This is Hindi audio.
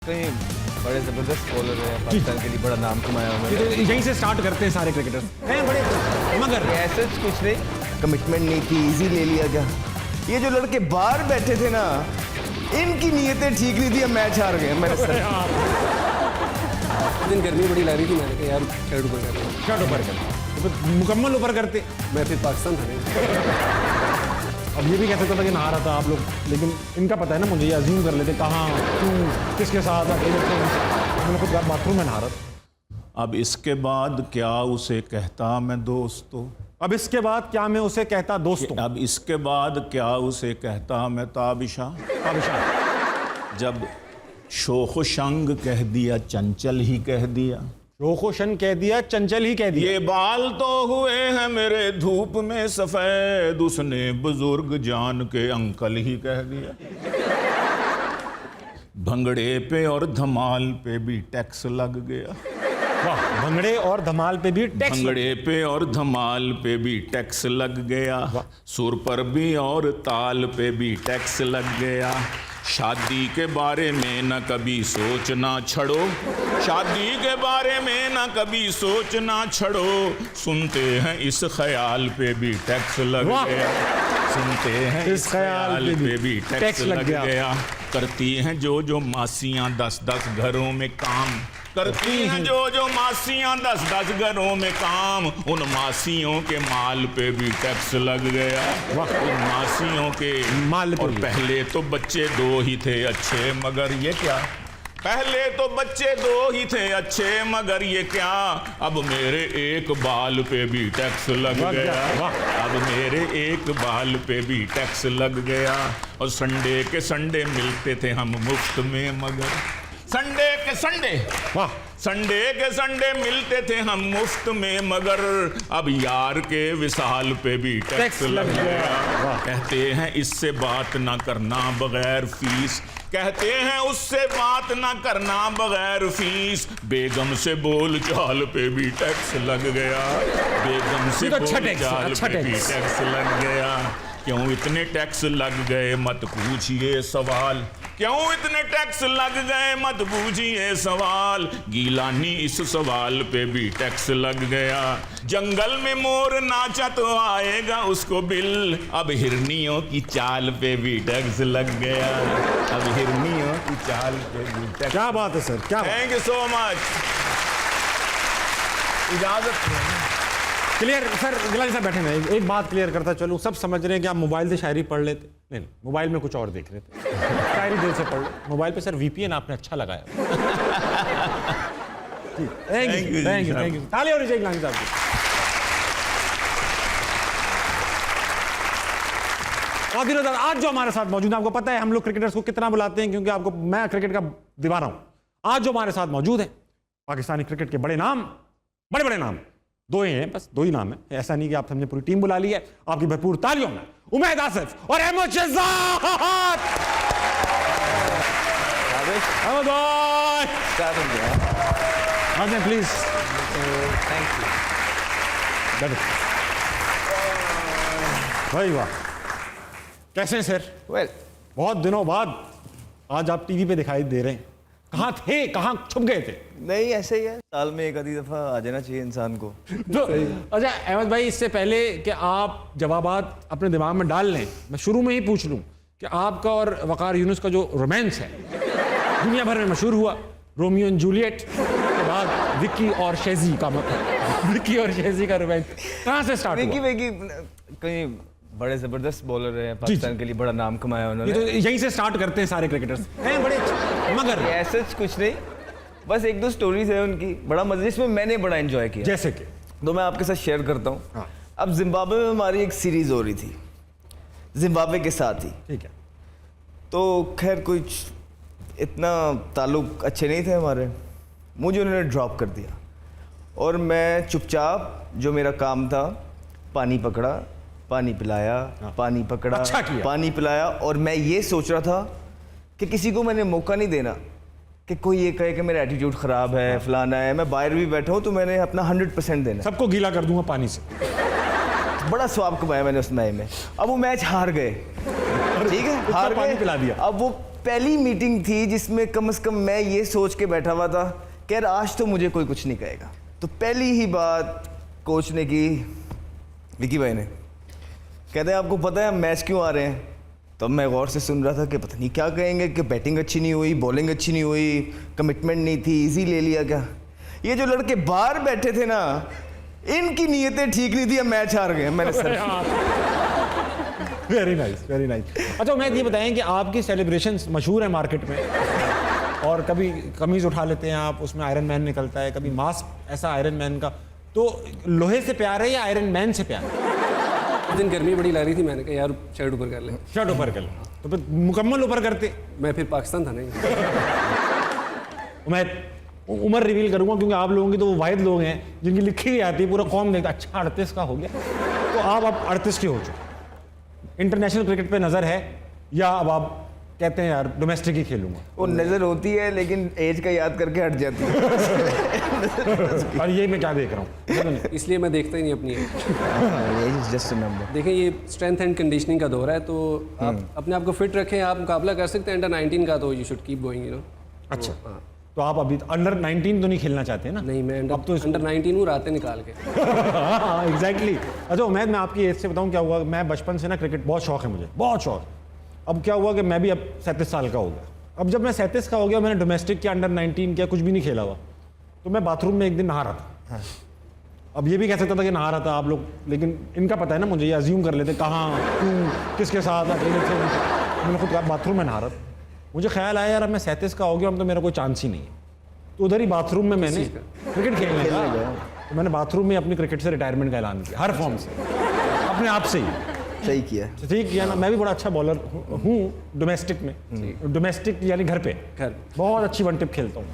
कहीं बड़े ज़बरदस्त बॉलर है, पाकिस्तान के लिए बड़ा नाम कमाया उन्होंने। तो यहीं से स्टार्ट करते हैं सारे क्रिकेटर्स हैं बड़े, मगर ऐसा कुछ नहीं, कमिटमेंट नहीं थी, इजी ले लिया गया। ये जो लड़के बाहर बैठे थे ना, इनकी नीयतें ठीक नहीं थी, हम मैच हार गए। मैंने दिन गर्मी बड़ी लग रही थी, मैंने कहा यार शर्ट ऊपर कर दो। शर्ट ऊपर कर, तो मुकम्मल ऊपर करते। मैं फिर पाकिस्तान था नहीं। अब ये भी कह सकता था कि नहा रहा था आप लोग, लेकिन इनका पता है ना मुझे, ये अज्यूम कर लेते कहाँ क्यों किसके साथ। मैंने खुद बाथरूम में नहा रहा था। अब इसके बाद क्या उसे कहता मैं दोस्तों, अब इसके बाद क्या मैं उसे कहता दोस्तों, अब इसके बाद क्या उसे कहता मैं ताबिशा, जब शोख शंग कह दिया चंचल ही कह दिया, रोखोशन कह दिया चंचल ही कह दिया। ये बाल तो हुए हैं मेरे धूप में सफेद, उसने बुजुर्ग जान के अंकल ही कह दिया। भंगड़े पे और धमाल पे भी टैक्स लग गया, वाह, भंगड़े और धमाल पे भी टैक्स। भंगड़े पे और धमाल पे भी टैक्स लग गया, सुर पर भी और ताल पे भी टैक्स लग गया। शादी के बारे में न कभी सोचना छड़ो, शादी के बारे में न कभी सोचना छड़ो, सुनते हैं इस ख्याल पे भी टैक्स लग गया, सुनते हैं इस ख्याल पे भी टैक्स लग गया। करती हैं जो मासियां 10-10 घरों में काम, करती हैं जो मासियां 10-10 घरों में काम, उन मासियों के माल पे भी टैक्स लग गया, उन मासियों के माल पे। और पहले तो बच्चे 2 ही थे अच्छे, मगर ये क्या, पहले तो बच्चे 2 ही थे अच्छे, मगर ये क्या, अब मेरे एक बाल पे भी टैक्स लग गया, अब मेरे एक बाल पे भी टैक्स लग गया। और संडे के संडे मिलते थे हम मुफ्त में, मगर संडे के संडे, वाह, संडे के संडे मिलते थे हम मुफ्त में, मगर अब यार के विसाल पे भी टैक्स लग गया। कहते हैं इससे बात ना करना बगैर फीस, कहते हैं उससे बात ना करना बगैर फीस, बेगम से बोल चाल पे भी टैक्स लग गया, बेगम से बोल चाल पे भी टैक्स लग गया। क्यों इतने टैक्स लग गए मत पूछिए सवाल, क्यों इतने टैक्स लग गए मत पूछिए सवाल, गीलानी इस सवाल पे भी टैक्स लग गया। जंगल में मोर नाचा तो आएगा उसको बिल, अब हिरनियों की चाल पे भी टैक्स लग गया, अब हिरनियों की चाल पे भी टैक्स। क्या बात है सर, क्या बात। Thank you so much. इजाजत क्लियर सर, गिलानी साहब बैठे ना, एक बात क्लियर करता चलो, सब समझ रहे हैं कि आप मोबाइल से शायरी पढ़ लेते, नहीं मोबाइल में कुछ और देख रहे थे, शायरी दिल से पढ़ लो। मोबाइल पे सर VPN आपने अच्छा लगाया। Thank you, thank you, thank you. ताली होनी चाहिए गिलानी साहब की। और दिनों तक आज जो हमारे साथ मौजूद है, आपको पता है हम लोग क्रिकेटर्स को कितना बुलाते हैं, क्योंकि आपको मैं क्रिकेट का दीवाना हूं। आज जो हमारे साथ मौजूद है पाकिस्तानी क्रिकेट के बड़े नाम, बड़े बड़े नाम 2 ही हैं, बस 2 ही नाम है, ऐसा नहीं कि आप हमने पूरी टीम बुला ली है। आपकी भरपूर तालियों में उमैद आसिफ और अहमद शहजाद। अहमद भाई प्लीज, थैंक यू। भाई वाह, कैसे हैं सर? वेल, बहुत दिनों बाद आज आप टीवी पे दिखाई दे रहे हैं, कहाँ थे, कहाँ छुप गए थे? नहीं ऐसे ही है, साल में एक आधी दफा आ जाना चाहिए इंसान को। तो अच्छा अहमद भाई, इससे पहले कि आप जवाबात अपने दिमाग में डाल लें, मैं शुरू में ही पूछ लूं कि आपका और वकार यूनुस का जो रोमांस है दुनिया भर में मशहूर हुआ, रोमियो एंड जूलियट के बाद विक्की और शेजी का, विक्की और शेजी का रोमांस कहाँ से स्टार्ट हुआ? विकी कहीं बड़े ज़बरदस्त बॉलर है, पाकिस्तान के लिए बड़ा नाम कमाया ये उन्होंने। तो यहीं से स्टार्ट करते हैं सारे क्रिकेटर्स हैं बड़े, मगर ऐसा कुछ नहीं, बस 1-2 स्टोरीज है उनकी, बड़ा मजा, जिसमें मैंने बड़ा एंजॉय किया, जैसे कि तो मैं आपके साथ शेयर करता हूँ। हाँ। अब जिम्बाब्वे में हमारी एक सीरीज हो रही थी, जिम्बाब्वे के साथ ही, ठीक है, तो खैर कुछ इतना ताल्लुक अच्छे नहीं थे हमारे, मुझे उन्होंने ड्रॉप कर दिया और मैं चुपचाप, जो मेरा काम था, पानी पकड़ा, पानी पिलाया, पानी पकड़ा, अच्छा किया। पानी पिलाया, और मैं ये सोच रहा था कि किसी को मैंने मौका नहीं देना कि कोई ये कहे कि मेरा एटीट्यूड ख़राब है, फलाना है, मैं बाहर भी बैठा हूँ तो मैंने अपना 100% देना। सबको गीला कर दूंगा पानी से। बड़ा स्वाब कमाया मैंने उस मैच में। अब वो मैच हार गए, ठीक है, उसका हार पानी गए। पिला दिया। अब वो पहली मीटिंग थी जिसमें कम से कम मैं ये सोच के बैठा हुआ था कि यार आज तो मुझे कोई कुछ नहीं कहेगा। तो पहली ही बात कोच ने की, विकी भाई ने, कहते हैं आपको पता है मैच क्यों आ रहे हैं? तब मैं गौर से सुन रहा था कि पता नहीं क्या कहेंगे, कि बैटिंग अच्छी नहीं हुई, बॉलिंग अच्छी नहीं हुई, कमिटमेंट नहीं थी, इजी ले लिया क्या। ये जो लड़के बाहर बैठे थे ना, इनकी नीयतें ठीक नहीं थी, अब मैच हार गए। मैंने sir very nice, very nice. अच्छा मैं ये बताएं कि आपकी सेलिब्रेशंस मशहूर है मार्केट में, और कभी कमीज उठा लेते हैं आप, उसमें आयरन मैन निकलता है, कभी मास्क ऐसा आयरन मैन का। तो लोहे से प्यार है या आयरन मैन से प्यार है? उस दिन गर्मी बड़ी लग रही थी, मैंने कहा यार शर्ट ऊपर कर ले। शर्ट ऊपर कर लो, तो फिर मुकम्मल ऊपर करते। मैं फिर पाकिस्तान था नहीं। मैं उम्र रिवील करूंगा क्योंकि आप लोगों की तो वो वाहिद लोग हैं जिनकी लिखी ही आती है, पूरा कौम देखता अच्छा 38 का हो गया। तो आप अब 38 के हो चुके, इंटरनेशनल क्रिकेट पे नज़र है, या अब आप कहते हैं यार डोमेस्टिक ही खेलूंगा? वो नजर होती है लेकिन एज का याद करके हट जाती है। और ये मैं क्या देख रहा हूँ। इसलिए मैं देखता ही नहीं अपनी age। Just number. देखें ये स्ट्रेंथ एंड कंडीशनिंग का दौर है, तो आप अपने आप को फिट रखें, आप मुकाबला कर सकते हैं अंडर 19 का, तो you should keep going, you know. अच्छा, तो आप अभी अंडर 19 तो नहीं खेलना चाहते हैं ना? नहीं, मैं अब तो अंडर 19 हूँ, रातें निकाल के। एग्जैक्टली। अच्छा उमैद, मैं आपकी एज से बताऊं क्या हुआ। मैं बचपन से ना क्रिकेट बहुत शौक है मुझे, बहुत शौक। अब क्या हुआ कि मैं भी अब 37 साल का हो गया। अब जब मैं 37 का हो गया, मैंने डोमेस्टिक किया, अंडर 19 किया, कुछ भी नहीं खेला हुआ। तो मैं बाथरूम में एक दिन नहा रहा था। अब ये भी कह सकता था कि नहा रहा था आप लोग, लेकिन इनका पता है ना मुझे, ये अज्यूम कर लेते कहाँ, क्यों, किसके साथ, अकेले थे। मैंने खुद कहा बाथरूम में नहा रहा था। मुझे ख्याल आया यार अब मैं 37 का हो गया, अब तो मेरा कोई चांस ही नहीं है। तो उधर ही बाथरूम में मैंने क्रिकेट खेलने का, तो मैंने बाथरूम में अपनी क्रिकेट से रिटायरमेंट का ऐलान किया, हर फॉर्म से, अपने आप से ही। सही किया। ठीक किया ना। मैं भी बड़ा अच्छा बॉलर हूँ डोमेस्टिक में। डोमेस्टिक यानी घर पे, घर बहुत अच्छी वन टिप खेलता हूँ।